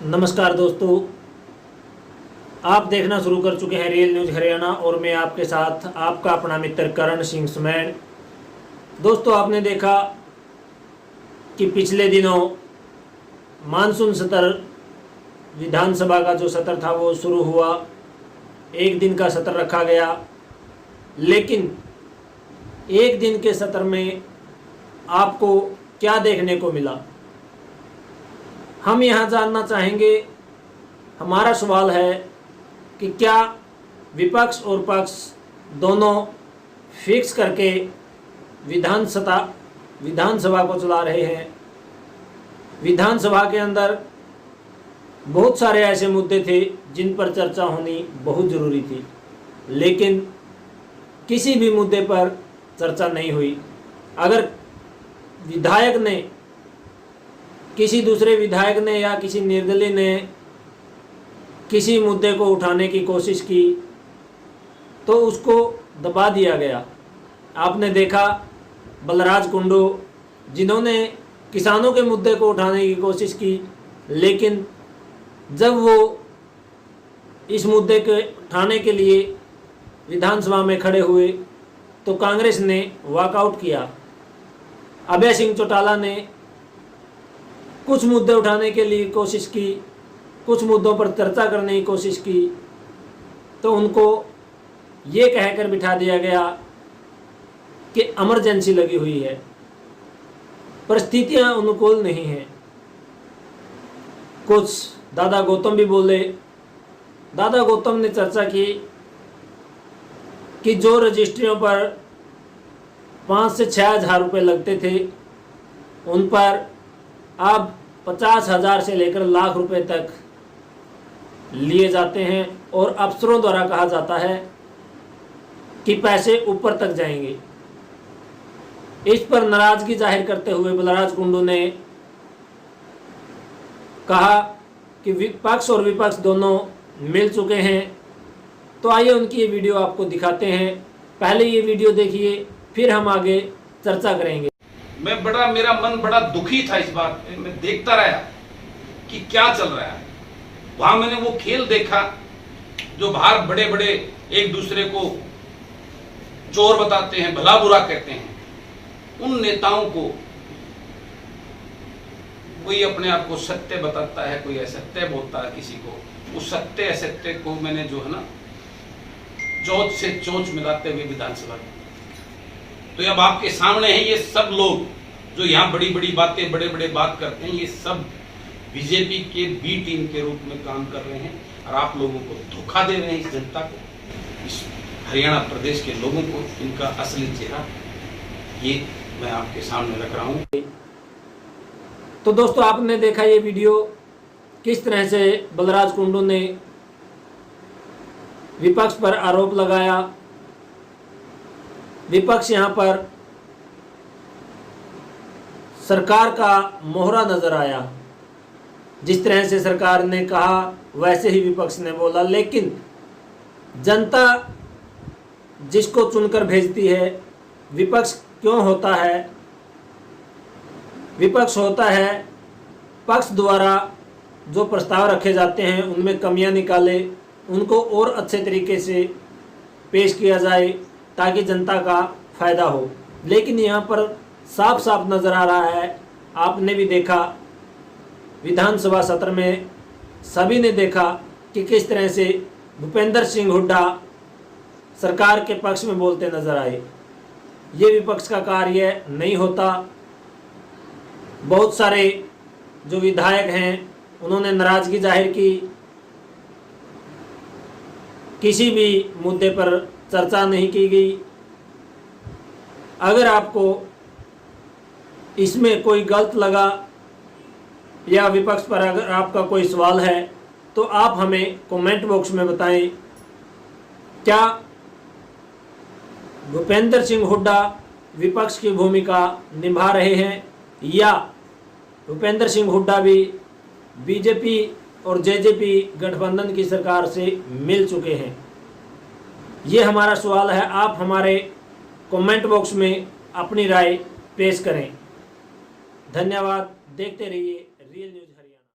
नमस्कार दोस्तों, आप देखना शुरू कर चुके हैं रियल न्यूज़ हरियाणा और मैं आपके साथ आपका अपना मित्र करण सिंह सुमैन। दोस्तों, आपने देखा कि पिछले दिनों मानसून सत्र विधानसभा का जो सत्र था वो शुरू हुआ। एक दिन का सत्र रखा गया, लेकिन एक दिन के सत्र में आपको क्या देखने को मिला, हम यहाँ जानना चाहेंगे। हमारा सवाल है कि क्या विपक्ष और पक्ष दोनों फिक्स करके विधानसभा को चला रहे हैं। विधानसभा के अंदर बहुत सारे ऐसे मुद्दे थे जिन पर चर्चा होनी बहुत ज़रूरी थी, लेकिन किसी भी मुद्दे पर चर्चा नहीं हुई। अगर विधायक ने, किसी दूसरे विधायक ने या किसी निर्दलीय ने किसी मुद्दे को उठाने की कोशिश की तो उसको दबा दिया गया। आपने देखा बलराज कुंडू, जिन्होंने किसानों के मुद्दे को उठाने की कोशिश की, लेकिन जब वो इस मुद्दे के उठाने के लिए विधानसभा में खड़े हुए तो कांग्रेस ने वॉकआउट किया। अभय सिंह चौटाला ने कुछ मुद्दे उठाने के लिए कोशिश की, कुछ मुद्दों पर चर्चा करने की कोशिश की, तो उनको ये कहकर बिठा दिया गया कि इमरजेंसी लगी हुई है, परिस्थितियां अनुकूल नहीं हैं। कुछ दादा गौतम भी बोले। दादा गौतम ने चर्चा की कि जो रजिस्ट्रियों पर 5 से 6 हज़ार रुपये लगते थे, उन पर अब 50,000 से लेकर लाख रुपए तक लिए जाते हैं और अफसरों द्वारा कहा जाता है कि पैसे ऊपर तक जाएंगे। इस पर नाराजगी जाहिर करते हुए बलराज कुंडू ने कहा कि पक्ष और विपक्ष दोनों मिल चुके हैं। तो आइए उनकी ये वीडियो आपको दिखाते हैं। पहले ये वीडियो देखिए, फिर हम आगे चर्चा करेंगे। मेरा मन बड़ा दुखी था इस बात में। मैं देखता रहा कि क्या चल रहा है। वहां मैंने वो खेल देखा जो बाहर बड़े बड़े एक दूसरे को चोर बताते हैं, भला बुरा कहते हैं। उन नेताओं को कोई अपने आप को सत्य बताता है, कोई असत्य बोलता है किसी को। उस सत्य असत्य को मैंने जो है ना चोंच से चोंच मिलाते हुए विधानसभा में, तो अब आपके सामने है ये सब लोग जो यहाँ बड़ी बड़ी बातें बड़े बड़े बात करते हैं, ये सब बीजेपी के बी टीम के रूप में काम कर रहे हैं और आप लोगों को धोखा दे रहे हैं। इस जनता को, इस हरियाणा प्रदेश के लोगों को इनका असली चेहरा ये मैं आपके सामने रख रहा हूँ। तो दोस्तों, आपने देखा ये वीडियो किस तरह से बलराज कुंडू ने विपक्ष पर आरोप लगाया। विपक्ष यहाँ पर सरकार का मोहरा नजर आया। जिस तरह से सरकार ने कहा वैसे ही विपक्ष ने बोला, लेकिन जनता जिसको चुनकर भेजती है, विपक्ष क्यों होता है? विपक्ष होता है पक्ष द्वारा जो प्रस्ताव रखे जाते हैं उनमें कमियां निकाले, उनको और अच्छे तरीके से पेश किया जाए ताकि जनता का फायदा हो। लेकिन यहाँ पर साफ साफ नज़र आ रहा है, आपने भी देखा विधानसभा सत्र में, सभी ने देखा कि किस तरह से भूपेंद्र सिंह हुड्डा सरकार के पक्ष में बोलते नजर आए। ये विपक्ष का कार्य नहीं होता। बहुत सारे जो विधायक हैं उन्होंने नाराजगी जाहिर की, किसी भी मुद्दे पर चर्चा नहीं की गई। अगर आपको इसमें कोई गलत लगा या विपक्ष पर अगर आपका कोई सवाल है तो आप हमें कमेंट बॉक्स में बताएं। क्या भूपेंद्र सिंह हुड्डा विपक्ष की भूमिका निभा रहे हैं या भूपेंद्र सिंह हुड्डा भी बीजेपी और जेजेपी गठबंधन की सरकार से मिल चुके हैं? ये हमारा सवाल है। आप हमारे कमेंट बॉक्स में अपनी राय पेश करें। धन्यवाद। देखते रहिए रियल न्यूज़।